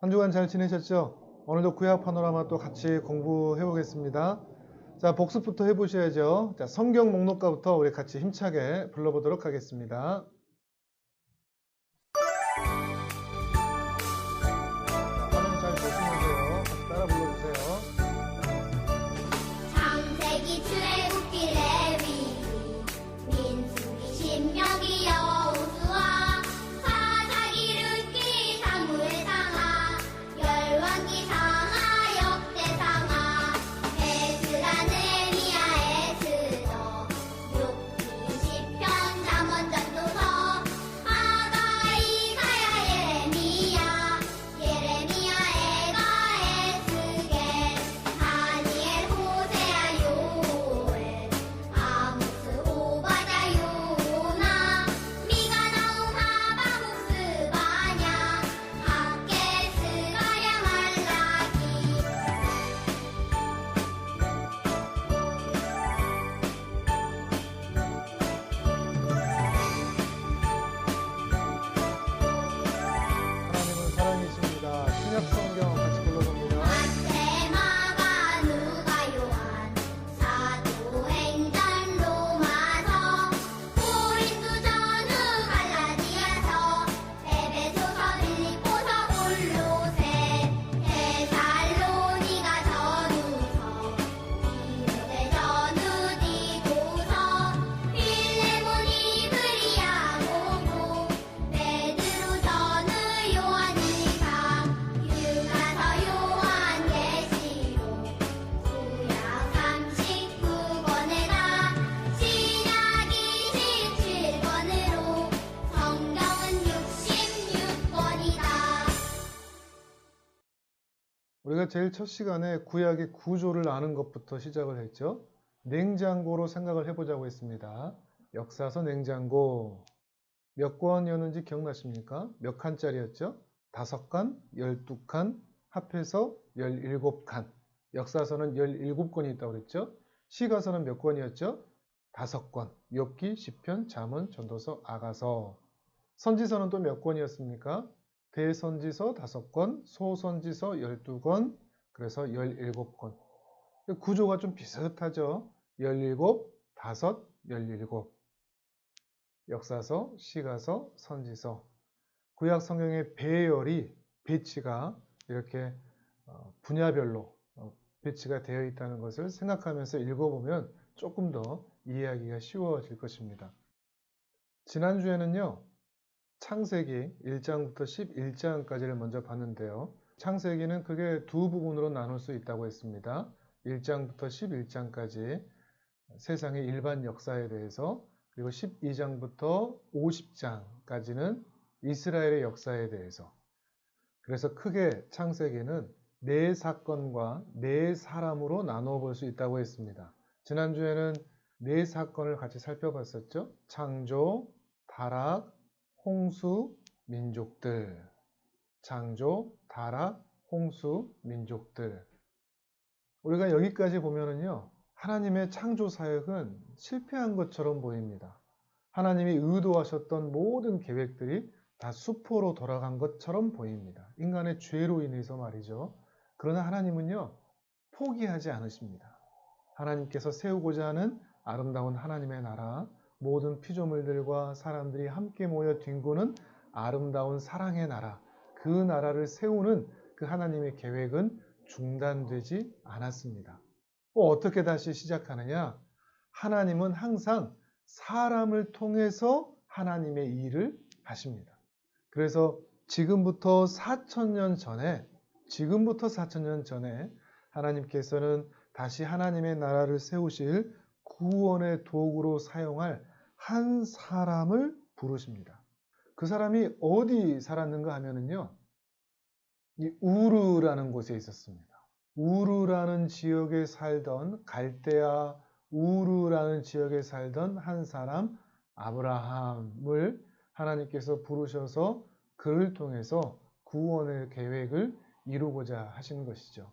한 주간 잘 지내셨죠? 오늘도 구약 파노라마 또 같이 공부해 보겠습니다. 자, 복습부터 해보셔야죠. 자, 성경 목록가부터 우리 같이 힘차게 불러보도록 하겠습니다. 자, 화면 잘 보시면서요. 같이 따라 불러주세요. 창세기 출애굽기 레위기 민수기 신명기 여호수아 사사기 룻기 사무엘상하 열왕기 상하 역대상하 에스라 느헤미야 에스더 욥기 시편 잠언 전도서 하가 이사야 예레미야 에가 에스겔 다니엘 호세아 요엘 아모스 오바댜 요나 미가 나움 하바국 스바냐 학개 스가랴 말라기 하나님은 사랑이십니다. 신약 성경 같이 불러봅니다. 마테마가 누가 요한 사도행전 로마서 고린도 전후 갈라디아서 에베소서 빌립보서 골로새 데살로니가 전후서 디모데 전후 디도서 필레몬 이브리야 고고 베드로 전후 요한일상 유가서 요한계시록 구약 39권에다 신약 27권으로 성경은 66권이다. 우리가 제일 첫 시간에 구약의 구조를 아는 것부터 시작을 했죠. 냉장고로 생각을 해보자고 했습니다. 역사서 냉장고 몇 권이었는지 기억나십니까? 몇 칸짜리였죠? 5칸, 12칸, 합해서 17칸. 역사서는 17권이 있다고 그랬죠? 시가서는 몇 권이었죠? 5권. 욥기, 시편, 잠언, 전도서, 아가서. 선지서는 또 몇 권이었습니까? 대선지서 5권, 소선지서 12권, 그래서 17권. 구조가 좀 비슷하죠? 17, 5, 17. 역사서, 시가서, 선지서. 구약 성경의 배열이 배치가 이렇게 분야별로 배치가 되어 있다는 것을 생각하면서 읽어보면 조금 더 이해하기가 쉬워질 것입니다. 지난주에는요. 창세기 1장부터 11장까지를 먼저 봤는데요. 창세기는 크게 두 부분으로 나눌 수 있다고 했습니다. 1장부터 11장까지 세상의 일반 역사에 대해서, 그리고 12장부터 50장까지는 이스라엘의 역사에 대해서. 그래서 크게 창세기는 네 사건과 네 사람으로 나누어 볼 수 있다고 했습니다. 지난주에는 네 사건을 같이 살펴봤었죠. 창조, 타락, 홍수, 민족들. 창조, 타락, 홍수, 민족들. 우리가 여기까지 보면은요, 하나님의 창조 사역은 실패한 것처럼 보입니다. 하나님이 의도하셨던 모든 계획들이 다 수포로 돌아간 것처럼 보입니다. 인간의 죄로 인해서 말이죠. 그러나 하나님은요, 포기하지 않으십니다. 하나님께서 세우고자 하는 아름다운 하나님의 나라, 모든 피조물들과 사람들이 함께 모여 뒹구는 아름다운 사랑의 나라, 그 나라를 세우는 그 하나님의 계획은 중단되지 않았습니다. 어떻게 다시 시작하느냐? 하나님은 항상 사람을 통해서 하나님의 일을 하십니다. 그래서 지금부터 4,000년 전에 하나님께서는 다시 하나님의 나라를 세우실 구원의 도구로 사용할 한 사람을 부르십니다. 그 사람이 어디 살았는가 하면은요, 이 우르라는 곳에 있었습니다. 우르라는 지역에 살던 갈대아 우르라는 지역에 살던 한 사람 아브라함을 하나님께서 부르셔서 그를 통해서 구원의 계획을 이루고자 하시는 것이죠.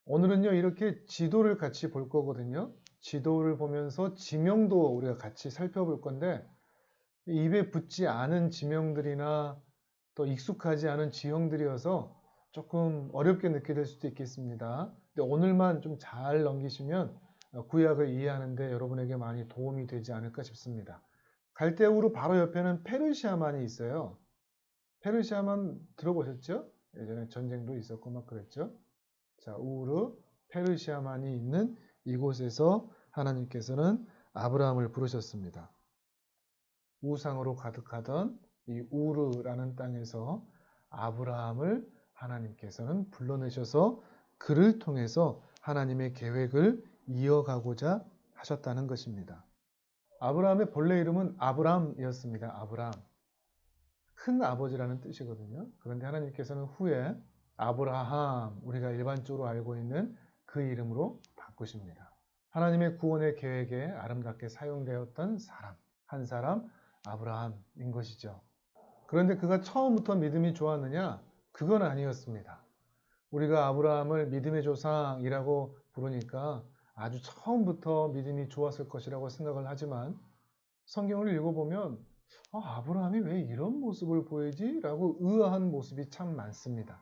오늘은요, 이렇게 지도를 같이 볼 거거든요. 지도를 보면서 지명도 우리가 같이 살펴볼 건데, 입에 붙지 않은 지명들이나 또 익숙하지 않은 지형들이어서 조금 어렵게 느껴질 수도 있겠습니다. 근데 오늘만 좀 잘 넘기시면 구약을 이해하는데 여러분에게 많이 도움이 되지 않을까 싶습니다. 갈대우르 바로 옆에는 페르시아만이 있어요. 페르시아만 들어보셨죠? 예전에 전쟁도 있었고 막 그랬죠. 자, 우르, 페르시아만이 있는 이곳에서 하나님께서는 아브라함을 부르셨습니다. 우상으로 가득하던 이 우르라는 땅에서 아브라함을 하나님께서는 불러내셔서 그를 통해서 하나님의 계획을 이어가고자 하셨다는 것입니다. 아브라함의 본래 이름은 아브람이었습니다. 아브람. 큰 아버지라는 뜻이거든요. 그런데 하나님께서는 후에 아브라함, 우리가 일반적으로 알고 있는 그 이름으로 바꾸십니다. 하나님의 구원의 계획에 아름답게 사용되었던 사람, 한 사람, 아브라함인 것이죠. 그런데 그가 처음부터 믿음이 좋았느냐? 그건 아니었습니다. 우리가 아브라함을 믿음의 조상이라고 부르니까 아주 처음부터 믿음이 좋았을 것이라고 생각을 하지만 성경을 읽어보면 아브라함이 왜 이런 모습을 보이지? 라고 의아한 모습이 참 많습니다.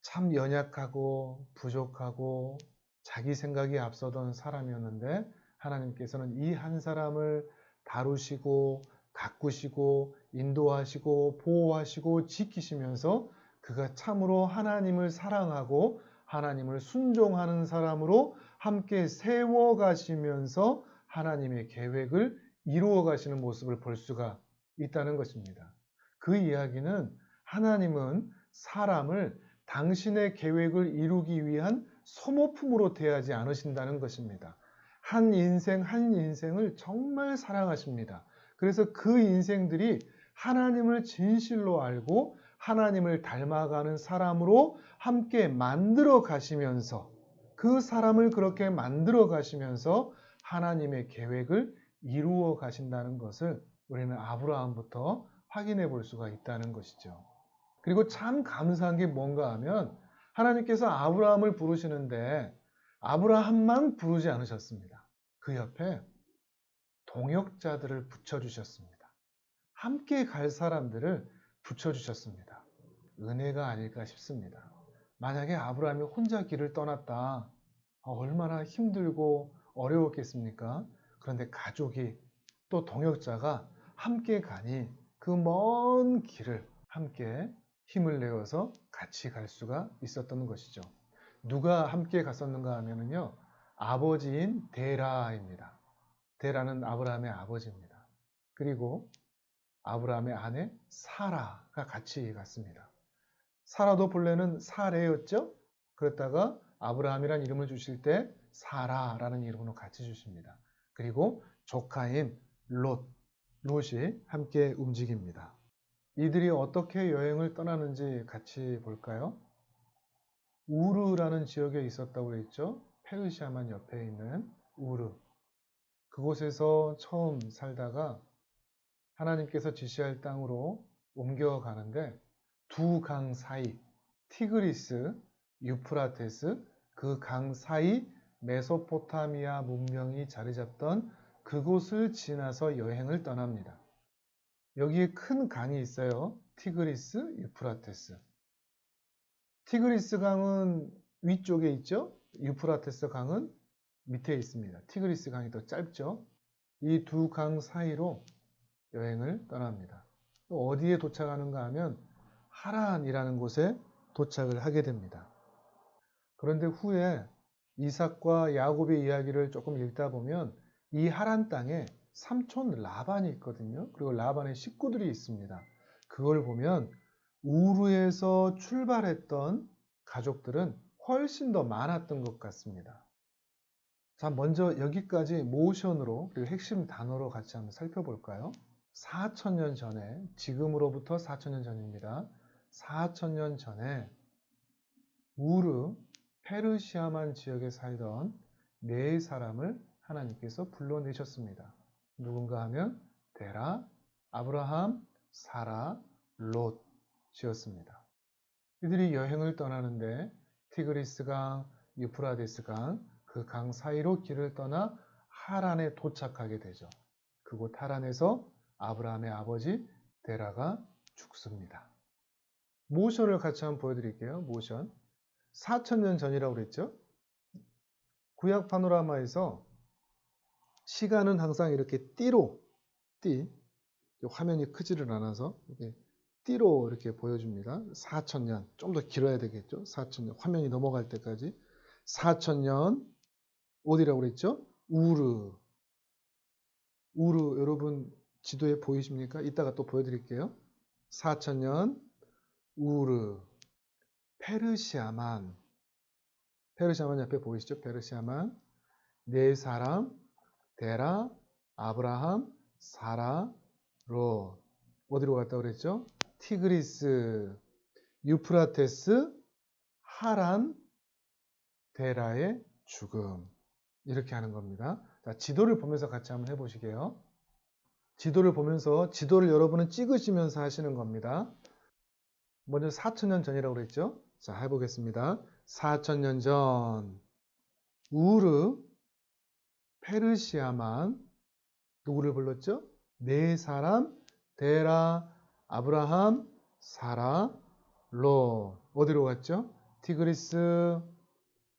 참 연약하고 부족하고 자기 생각이 앞서던 사람이었는데 하나님께서는 이 한 사람을 다루시고 가꾸시고 인도하시고 보호하시고 지키시면서 그가 참으로 하나님을 사랑하고 하나님을 순종하는 사람으로 함께 세워가시면서 하나님의 계획을 이루어 가시는 모습을 볼 수가 있다는 것입니다. 그 이야기는 하나님은 사람을 당신의 계획을 이루기 위한 소모품으로 대하지 않으신다는 것입니다. 한 인생 한 인생을 정말 사랑하십니다. 그래서 그 인생들이 하나님을 진실로 알고 하나님을 닮아가는 사람으로 함께 만들어 가시면서 그 사람을 그렇게 만들어 가시면서 하나님의 계획을 이루어 가신다는 것을 우리는 아브라함부터 확인해 볼 수가 있다는 것이죠. 그리고 참 감사한 게 뭔가 하면 하나님께서 아브라함을 부르시는데 아브라함만 부르지 않으셨습니다. 그 옆에 동역자들을 붙여주셨습니다. 함께 갈 사람들을 붙여주셨습니다. 은혜가 아닐까 싶습니다. 만약에 아브라함이 혼자 길을 떠났다. 얼마나 힘들고 어려웠겠습니까? 그런데 가족이 또 동역자가 함께 가니 그 먼 길을 함께 힘을 내어서 같이 갈 수가 있었던 것이죠. 누가 함께 갔었는가 하면요. 아버지인 데라입니다. 데라는 아브라함의 아버지입니다. 그리고 아브라함의 아내 사라가 같이 갔습니다. 사라도 본래는 사레였죠. 그랬다가 아브라함이라는 이름을 주실 때 사라라는 이름으로 같이 주십니다. 그리고 조카인 롯이 함께 움직입니다. 이들이 어떻게 여행을 떠나는지 같이 볼까요? 우르라는 지역에 있었다고 했죠. 페르시아만 옆에 있는 우르. 그곳에서 처음 살다가 하나님께서 지시할 땅으로 옮겨가는데 두 강 사이, 티그리스, 유프라테스, 그 강 사이 메소포타미아 문명이 자리 잡던 그곳을 지나서 여행을 떠납니다. 여기에 큰 강이 있어요. 티그리스, 유프라테스. 티그리스 강은 위쪽에 있죠. 유프라테스 강은 밑에 있습니다. 티그리스 강이 더 짧죠. 이 두 강 사이로 여행을 떠납니다. 또 어디에 도착하는가 하면 하란이라는 곳에 도착을 하게 됩니다. 그런데 후에 이삭과 야곱의 이야기를 조금 읽다 보면 이 하란 땅에 삼촌 라반이 있거든요. 그리고 라반의 식구들이 있습니다. 그걸 보면 우르에서 출발했던 가족들은 훨씬 더 많았던 것 같습니다. 자, 먼저 여기까지 모션으로 그리고 핵심 단어로 같이 한번 살펴볼까요? 4,000년 전에, 지금으로부터 4,000년 전입니다. 4,000년 전에 우르, 페르시아만 지역에 살던 네 사람을 하나님께서 불러내셨습니다. 누군가 하면 데라, 아브라함, 사라, 롯이었습니다. 이들이 여행을 떠나는데 티그리스 강, 유프라데스 강, 그 강 사이로 길을 떠나 하란에 도착하게 되죠. 그곳 하란에서 아브라함의 아버지 데라가 죽습니다. 모션을 같이 한번 보여드릴게요. 모션. 4,000년 전이라고 그랬죠? 구약 파노라마에서 시간은 항상 이렇게 띠, 화면이 크지를 않아서 이렇게 띠로 이렇게 보여줍니다. 4,000년, 좀 더 길어야 되겠죠? 4,000년, 화면이 넘어갈 때까지. 4,000년, 어디라고 그랬죠? 우르. 우르, 여러분 지도에 보이십니까? 이따가 또 보여드릴게요. 4,000년, 우르. 페르시아만. 페르시아만 옆에 보이시죠? 페르시아만. 네 사람, 데라, 아브라함, 사라, 롯. 어디로 갔다 그랬죠? 티그리스, 유프라테스, 하란, 데라의 죽음. 이렇게 하는 겁니다. 자, 지도를 보면서 같이 한번 해보시게요. 지도를 보면서 지도를 여러분은 찍으시면서 하시는 겁니다. 먼저 4,000년 전이라고 그랬죠? 자, 해보겠습니다. 4,000년 전 우르, 페르시아만 누구를 불렀죠? 네 사람, 데라, 아브라함, 사라, 롯. 어디로 갔죠? 티그리스,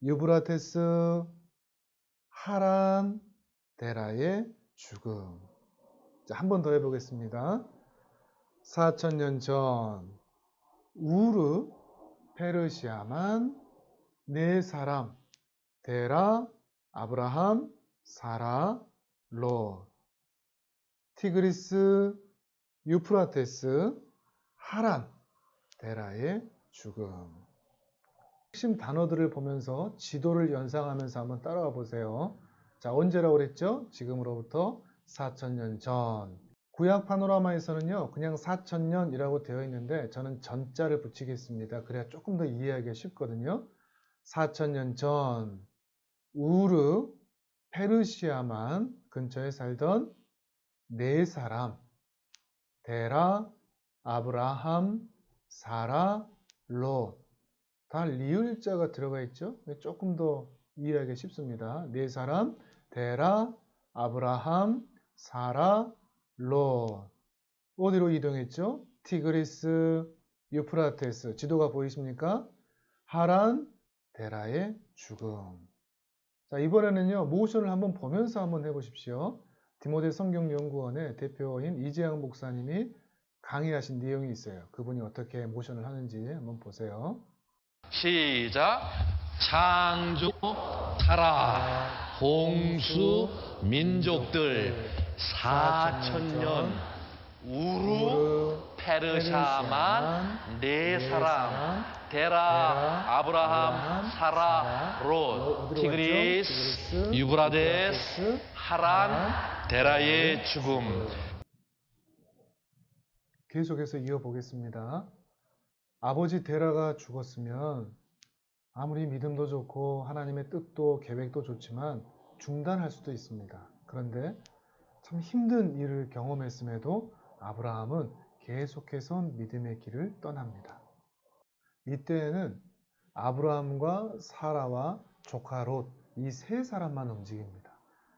유브라테스, 하란, 데라의 죽음. 자, 한 번 더 해보겠습니다. 4,000년 전 우르, 페르시아만, 네 사람, 데라, 아브라함, 사라, 롯. 티그리스, 유프라테스, 하란, 데라의 죽음. 핵심 단어들을 보면서 지도를 연상하면서 한번 따라가 보세요. 자, 언제라고 그랬죠? 지금으로부터 4,000년 전. 구약 파노라마에서는요, 그냥 4,000년이라고 되어 있는데 저는 전자를 붙이겠습니다. 그래야 조금 더 이해하기가 쉽거든요. 4,000년 전 우르, 페르시아만 근처에 살던 네 사람, 데라, 아브라함, 사라, 롯. 다 리을자가 들어가 있죠? 조금 더 이해하기 쉽습니다. 네 사람, 데라, 아브라함, 사라, 롯. 어디로 이동했죠? 티그리스, 유프라테스. 지도가 보이십니까? 하란, 데라의 죽음. 자, 이번에는요, 모션을 한번 보면서 한번 해보십시오. 디모데 성경연구원의 대표인 이재양 목사님이 강의하신 내용이 있어요. 그분이 어떻게 모션을 하는지 한번 보세요. 시작. 창조, 타락, 홍수, 민족들, 4,000년, 우루, 페르샤만, 네 사람, 데라, 아브라함, 사라, 롯, 티그리스, 유브라데스, 하란, 데라의 죽음. 계속해서 이어보겠습니다. 아버지 데라가 죽었으면 아무리 믿음도 좋고 하나님의 뜻도 계획도 좋지만 중단할 수도 있습니다. 그런데 참 힘든 일을 경험했음에도 아브라함은 계속해서 믿음의 길을 떠납니다. 이때에는 아브라함과 사라와 조카 롯, 이 세 사람만 움직입니다.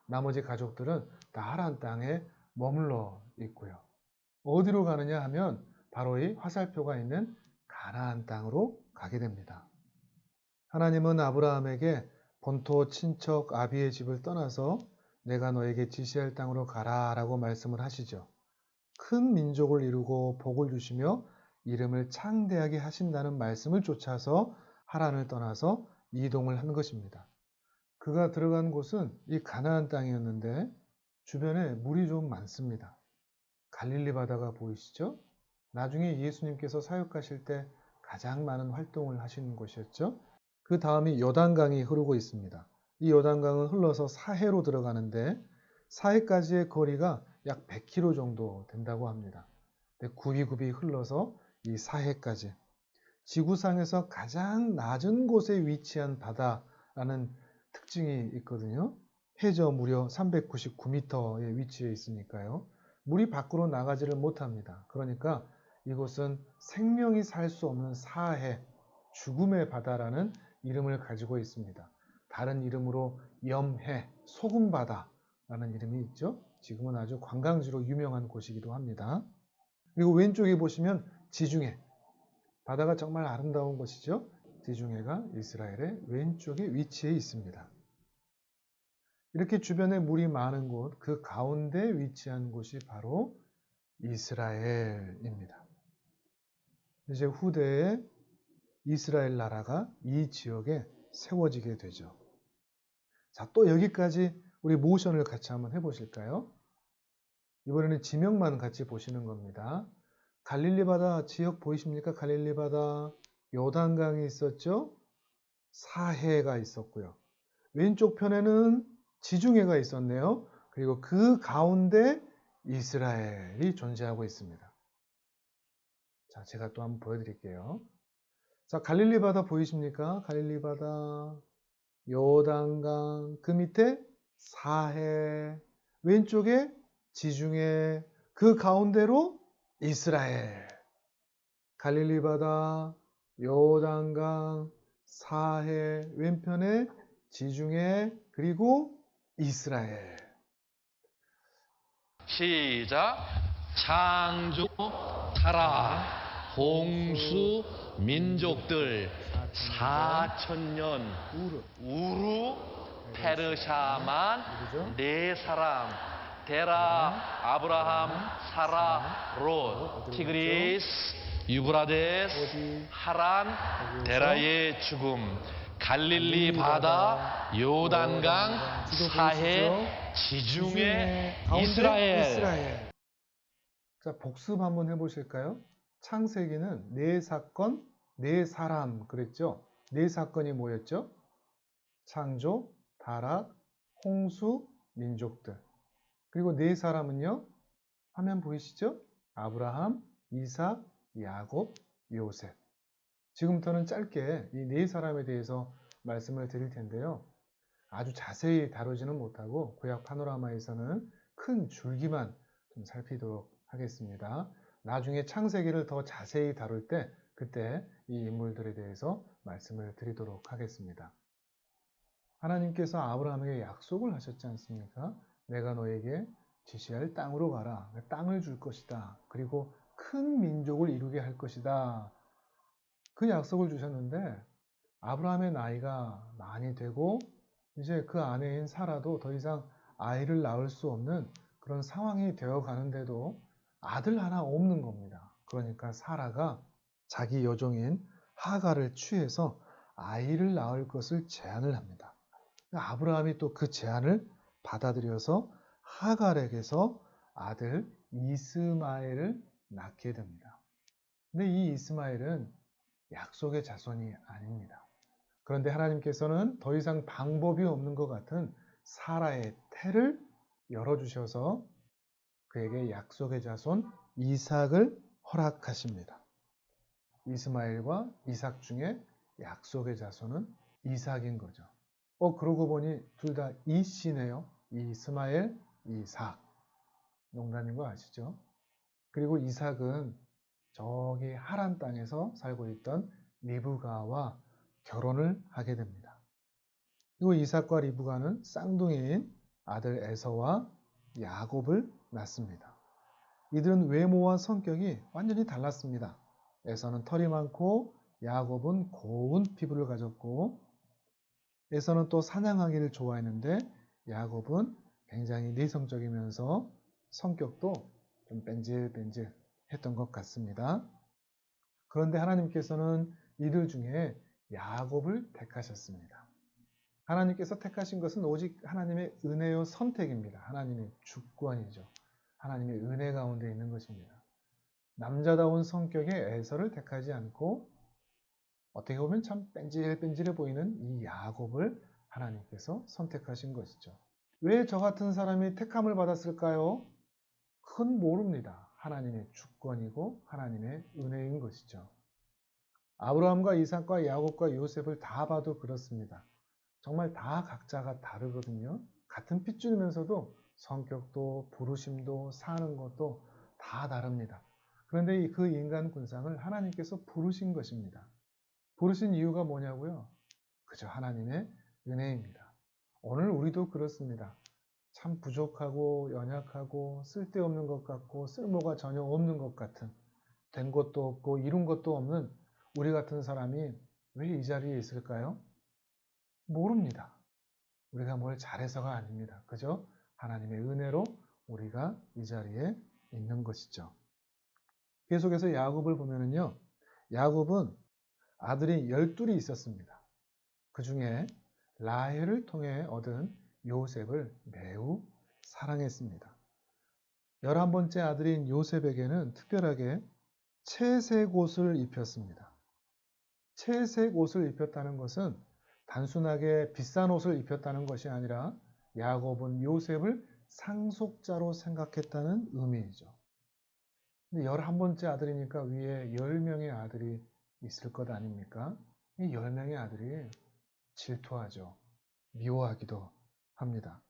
나머지 가족들은 다 하란 땅에 머물러 있고요. 어디로 가느냐 하면 바로 이 화살표가 있는 가나안 땅으로 가게 됩니다. 하나님은 아브라함에게 본토 친척 아비의 집을 떠나서 내가 너에게 지시할 땅으로 가라 라고 말씀을 하시죠. 큰 민족을 이루고 복을 주시며 이름을 창대하게 하신다는 말씀을 쫓아서 하란을 떠나서 이동을 한 것입니다. 그가 들어간 곳은 이 가나안 땅이었는데 주변에 물이 좀 많습니다. 갈릴리 바다가 보이시죠? 나중에 예수님께서 사역하실 때 가장 많은 활동을 하시는 곳이었죠. 그 다음이 요단강이 흐르고 있습니다. 이 요단강은 흘러서 사해로 들어가는데 사해까지의 거리가 약 100km 정도 된다고 합니다. 굽이굽이 흘러서 이 사해까지 지구상에서 가장 낮은 곳에 위치한 바다라는 특징이 있거든요. 해저 무려 399m의 위치에 있으니까요. 물이 밖으로 나가지를 못합니다. 그러니까 이곳은 생명이 살 수 없는 사해, 죽음의 바다라는 이름을 가지고 있습니다. 다른 이름으로 염해, 소금바다라는 이름이 있죠. 지금은 아주 관광지로 유명한 곳이기도 합니다. 그리고 왼쪽에 보시면 지중해, 바다가 정말 아름다운 곳이죠. 지중해가 이스라엘의 왼쪽에 위치해 있습니다. 이렇게 주변에 물이 많은 곳, 그 가운데 위치한 곳이 바로 이스라엘입니다. 이제 후대에 이스라엘 나라가 이 지역에 세워지게 되죠. 자, 또 여기까지 우리 모션을 같이 한번 해보실까요? 이번에는 지명만 같이 보시는 겁니다. 갈릴리 바다 지역 보이십니까? 갈릴리 바다, 요단강이 있었죠? 사해가 있었고요. 왼쪽 편에는 지중해가 있었네요. 그리고 그 가운데 이스라엘이 존재하고 있습니다. 자, 제가 또 한번 보여드릴게요. 자, 갈릴리 바다 보이십니까? 갈릴리 바다, 요단강, 그 밑에 사해, 왼쪽에 지중해, 그 가운데로 이스라엘. 갈릴리 바다, 요단강, 사해, 왼편에 지중해, 그리고 이스라엘. 시작. 창조 타라 홍수 민족들 4천년 우루 페르샤만 네 사람 데라 아브라함 사라 롯 티그리스 유브라데스 하란 데라의 죽음 갈릴리 바다 요단강 사해 지중해 이스라엘. 자, 복습 한번 해보실까요? 창세기는 네 사건, 네 사람 그랬죠? 네 사건이 뭐였죠? 창조, 타락, 홍수, 민족들. 그리고 네 사람은요? 화면 보이시죠? 아브라함, 이삭, 야곱, 요셉. 지금부터는 짧게 이 네 사람에 대해서 말씀을 드릴 텐데요. 아주 자세히 다루지는 못하고 구약 파노라마에서는 큰 줄기만 좀 살피도록 하겠습니다. 나중에 창세기를 더 자세히 다룰 때 그때 이 인물들에 대해서 말씀을 드리도록 하겠습니다. 하나님께서 아브라함에게 약속을 하셨지 않습니까? 내가 너에게 지시할 땅으로 가라. 땅을 줄 것이다. 그리고 큰 민족을 이루게 할 것이다. 그 약속을 주셨는데 아브라함의 나이가 많이 되고 이제 그 아내인 사라도 더 이상 아이를 낳을 수 없는 그런 상황이 되어 가는데도 아들 하나 없는 겁니다. 그러니까 사라가 자기 여종인 하갈을 취해서 아이를 낳을 것을 제안을 합니다. 아브라함이 또 그 제안을 받아들여서 하갈에게서 아들 이스마엘을 낳게 됩니다. 근데 이 이스마엘은 약속의 자손이 아닙니다. 그런데 하나님께서는 더 이상 방법이 없는 것 같은 사라의 태를 열어주셔서 그에게 약속의 자손 이삭을 허락하십니다. 이스마엘과 이삭 중에 약속의 자손은 이삭인 거죠. 그러고 보니 둘 다 이씨네요. 이스마엘, 이삭. 농담인 거 아시죠? 그리고 이삭은 저기 하란 땅에서 살고 있던 리브가와 결혼을 하게 됩니다. 그리고 이삭과 리브가는 쌍둥이인 아들 에서와 야곱을 낳습니다. 이들은 외모와 성격이 완전히 달랐습니다. 에서는 털이 많고 야곱은 고운 피부를 가졌고 에서는 또 사냥하기를 좋아했는데 야곱은 굉장히 내성적이면서 성격도 좀 뺀질뺀질했던 것 같습니다. 그런데 하나님께서는 이들 중에 야곱을 택하셨습니다. 하나님께서 택하신 것은 오직 하나님의 은혜요 선택입니다. 하나님의 주권이죠. 하나님의 은혜 가운데 있는 것입니다. 남자다운 성격의 에서를 택하지 않고 어떻게 보면 참 뺀질뺀질해 보이는 이 야곱을 하나님께서 선택하신 것이죠. 왜 저 같은 사람이 택함을 받았을까요? 그건 모릅니다. 하나님의 주권이고 하나님의 은혜인 것이죠. 아브라함과 이삭과 야곱과 요셉을 다 봐도 그렇습니다. 정말 다 각자가 다르거든요. 같은 핏줄이면서도 성격도 부르심도 사는 것도 다 다릅니다. 그런데 그 인간 군상을 하나님께서 부르신 것입니다. 부르신 이유가 뭐냐고요? 그저 하나님의 은혜입니다. 오늘 우리도 그렇습니다. 참 부족하고 연약하고 쓸데없는 것 같고 쓸모가 전혀 없는 것 같은 된 것도 없고 이룬 것도 없는 우리 같은 사람이 왜 이 자리에 있을까요? 모릅니다. 우리가 뭘 잘해서가 아닙니다. 그죠? 하나님의 은혜로 우리가 이 자리에 있는 것이죠. 계속해서 야곱을 보면은요, 야곱은 아들이 12이 있었습니다. 그 중에 라헬을 통해 얻은 요셉을 매우 사랑했습니다. 11번째 아들인 요셉에게는 특별하게 채색 옷을 입혔습니다. 채색 옷을 입혔다는 것은 단순하게 비싼 옷을 입혔다는 것이 아니라 야곱은 요셉을 상속자로 생각했다는 의미이죠. 근데 11번째 아들이니까 위에 10명의 아들이 있을 것 아닙니까? 이 10명의 아들이 질투하죠. 미워하기도 합니다.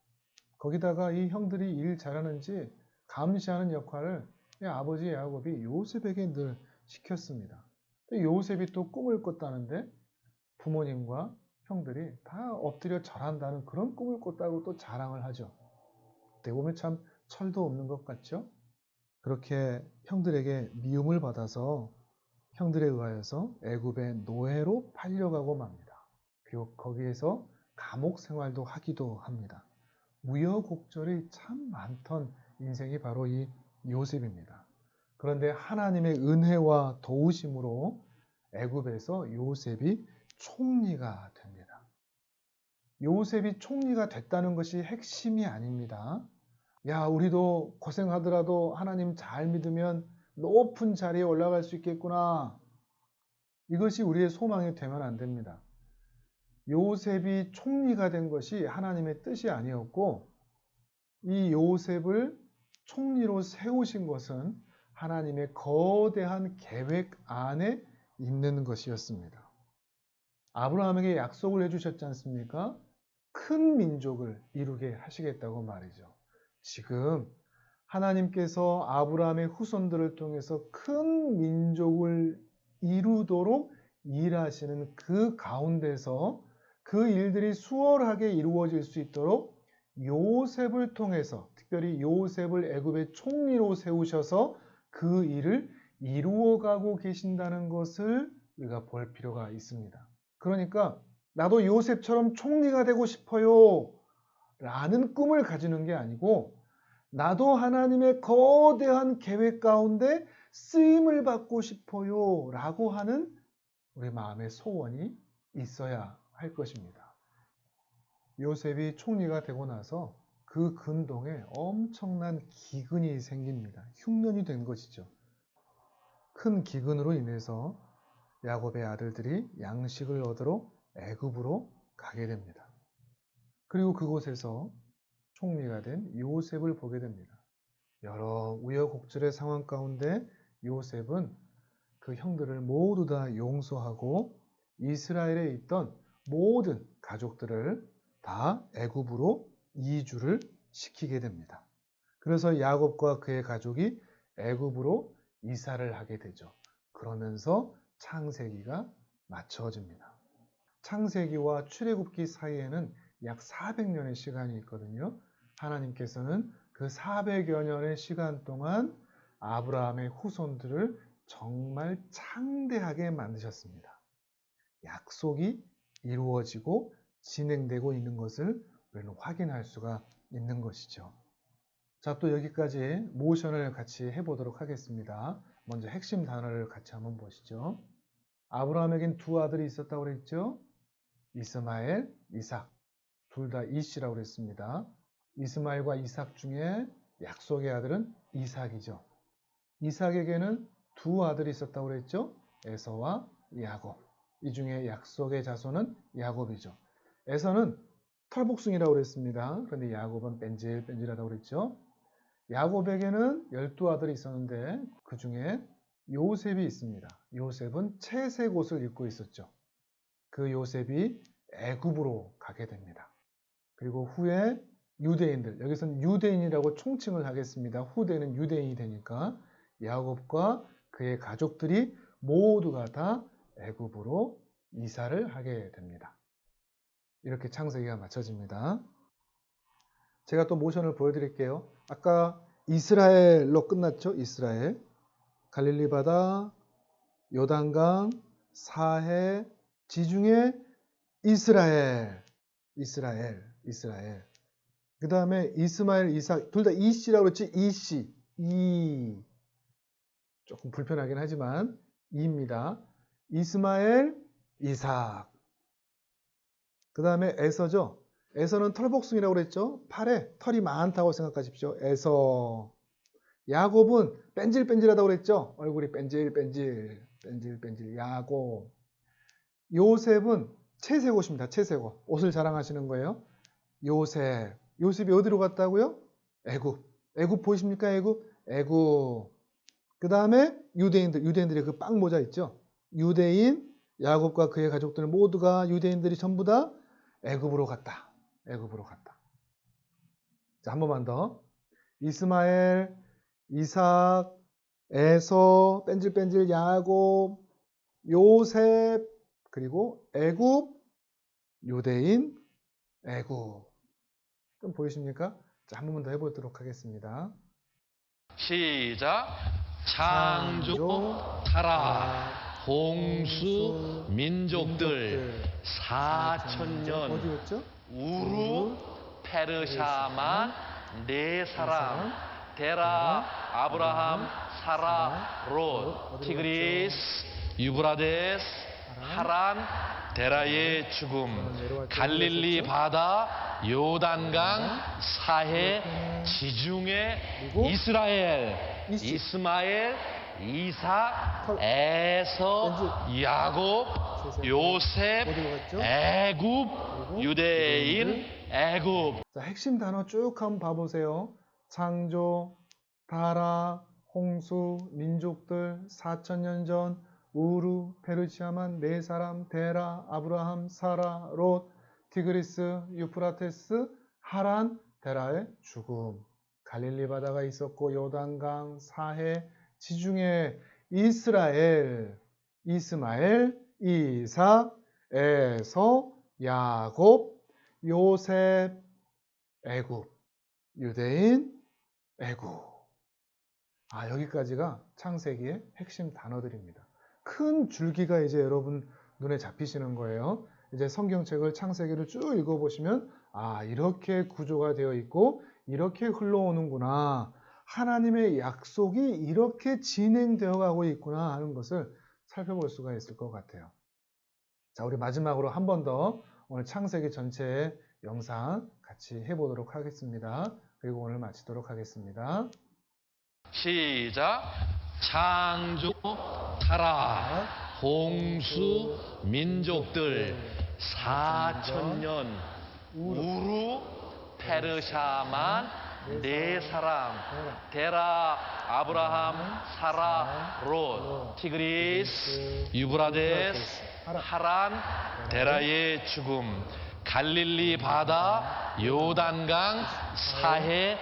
거기다가 이 형들이 일 잘하는지 감시하는 역할을 이 아버지 야곱이 요셉에게 늘 시켰습니다. 요셉이 또 꿈을 꿨다는데 부모님과 형들이 다 엎드려 절한다는 그런 꿈을 꿨다고 또 자랑을 하죠. 어떻게 보면 참 철도 없는 것 같죠? 그렇게 형들에게 미움을 받아서 형들에 의하여서 애굽의 노예로 팔려가고 맙니다. 그리고 거기에서 감옥 생활도 하기도 합니다. 우여곡절이 참 많던 인생이 바로 이 요셉입니다. 그런데 하나님의 은혜와 도우심으로 애굽에서 요셉이 총리가 됩니다. 요셉이 총리가 됐다는 것이 핵심이 아닙니다. 야, 우리도 고생하더라도 하나님 잘 믿으면 높은 자리에 올라갈 수 있겠구나. 이것이 우리의 소망이 되면 안 됩니다. 요셉이 총리가 된 것이 하나님의 뜻이 아니었고, 이 요셉을 총리로 세우신 것은 하나님의 거대한 계획 안에 있는 것이었습니다. 아브라함에게 약속을 해주셨지 않습니까? 큰 민족을 이루게 하시겠다고 말이죠. 지금 하나님께서 아브라함의 후손들을 통해서 큰 민족을 이루도록 일하시는 그 가운데서 그 일들이 수월하게 이루어질 수 있도록 요셉을 통해서, 특별히 요셉을 애굽의 총리로 세우셔서 그 일을 이루어가고 계신다는 것을 우리가 볼 필요가 있습니다. 그러니까 나도 요셉처럼 총리가 되고 싶어요 라는 꿈을 가지는 게 아니고, 나도 하나님의 거대한 계획 가운데 쓰임을 받고 싶어요 라고 하는 우리 마음의 소원이 있어야 할 것입니다. 요셉이 총리가 되고 나서 그 근동에 엄청난 기근이 생깁니다. 흉년이 된 것이죠. 큰 기근으로 인해서 야곱의 아들들이 양식을 얻으러 애굽으로 가게 됩니다. 그리고 그곳에서 총리가 된 요셉을 보게 됩니다. 여러 우여곡절의 상황 가운데 요셉은 그 형들을 모두 다 용서하고 이스라엘에 있던 모든 가족들을 다 애굽으로 이주를 시키게 됩니다. 그래서 야곱과 그의 가족이 애굽으로 이사를 하게 되죠. 그러면서 창세기가 맞춰집니다. 창세기와 출애굽기 사이에는 약 400년의 시간이 있거든요. 하나님께서는 그 400여 년의 시간 동안 아브라함의 후손들을 정말 창대하게 만드셨습니다. 약속이 이루어지고 진행되고 있는 것을 우리는 확인할 수가 있는 것이죠. 자, 또 여기까지 모션을 같이 해보도록 하겠습니다. 먼저 핵심 단어를 같이 한번 보시죠. 아브라함에겐 두 아들이 있었다고 그랬죠. 이스마엘, 이삭. 둘 다 이시라고 그랬습니다. 이스마엘과 이삭 중에 약속의 아들은 이삭이죠. 이삭에게는 두 아들이 있었다고 그랬죠. 에서와 야곱. 이 중에 약속의 자손은 야곱이죠. 에서는 털복숭이라고 그랬습니다. 그런데 야곱은 뺀질뺀질하다고 그랬죠. 야곱에게는 12아들이 있었는데 그 중에 요셉이 있습니다. 요셉은 채색 옷을 입고 있었죠. 그 요셉이 애굽으로 가게 됩니다. 그리고 후에 유대인들, 여기서는 유대인이라고 총칭을 하겠습니다. 후대는 유대인이 되니까 야곱과 그의 가족들이 모두가 다 애굽으로 이사를 하게 됩니다. 이렇게 창세기가 맞춰집니다. 제가 또 모션을 보여드릴게요. 아까 이스라엘로 끝났죠? 이스라엘. 갈릴리 바다, 요단강, 사해, 지중해, 이스라엘. 그 다음에 이스마엘, 이삭, 둘 다 이씨라고 그랬지? 이씨. 조금 불편하긴 하지만 이입니다. 이스마엘, 이삭. 그 다음에 에서죠. 에서는 털복숭이라고 그랬죠. 팔에 털이 많다고 생각하십시오. 에서. 야곱은 뺀질뺀질하다고 그랬죠. 얼굴이 뺀질뺀질. 야곱. 요셉은 채색옷입니다. 채색옷. 옷을 자랑하시는 거예요. 요셉. 요셉이 어디로 갔다고요? 애굽. 애굽 보이십니까? 애굽. 그 다음에 유대인들의 그 빵 모자 있죠. 유대인, 야곱과 그의 가족들 모두가 유대인들이 전부 다 애굽으로 갔다. 자, 한 번만 더. 이스마엘, 이삭, 에서, 뺀질뺀질 야곱, 요셉, 그리고 애굽, 유대인, 애굽. 좀 보이십니까? 자, 한 번만 더 해보도록 하겠습니다. 시작. 창조, 타락, 홍수, 민족들, 4천년, 어디였죠? 우루, 페르샤만, 네 사람, 데라, 아브라함, 사라, 롯, 티그리스, 유브라데스, 하란, 데라의 죽음, 갈릴리 바다, 요단강, 사해, 지중해, 이스라엘, 이스마엘, 이삭, 에서, 야곱, 요셉, 애굽, 유대인, 애굽. 자, 핵심 단어 쭉 한번 봐보세요. 창조, 타락, 홍수, 민족들, 4천년 전, 우루, 페르시아만, 네 사람, 데라, 아브라함, 사라, 롯, 티그리스, 유프라테스, 하란, 데라의 죽음. 갈릴리 바다가 있었고 요단강, 사해, 지중해, 이스라엘, 이스마엘, 이삭, 에서, 야곱, 요셉, 애굽, 유대인, 애굽. 여기까지가 창세기의 핵심 단어들입니다. 큰 줄기가 이제 여러분 눈에 잡히시는 거예요. 이제 성경책을 창세기를 쭉 읽어보시면 이렇게 구조가 되어 있고 이렇게 흘러오는구나. 하나님의 약속이 이렇게 진행되어 가고 있구나 하는 것을 살펴볼 수가 있을 것 같아요. 자, 우리 마지막으로 한 번 더 오늘 창세기 전체의 영상 같이 해보도록 하겠습니다. 그리고 오늘 마치도록 하겠습니다. 시작. 창조, 타락, 홍수, 민족들, 4천년, 우루, 페르샤만, 네 사람, 데라, 아브라함, 사라, 롯, 티그리스, 유브라데스, 하란, 데라의 죽음, 갈릴리 바다, 요단강, 사해,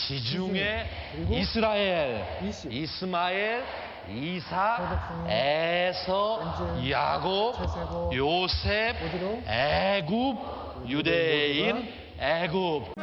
지중해, 이스라엘, 이스마엘, 이삭, 에서, 야곱, 요셉, 애굽, 유대인, 애굽.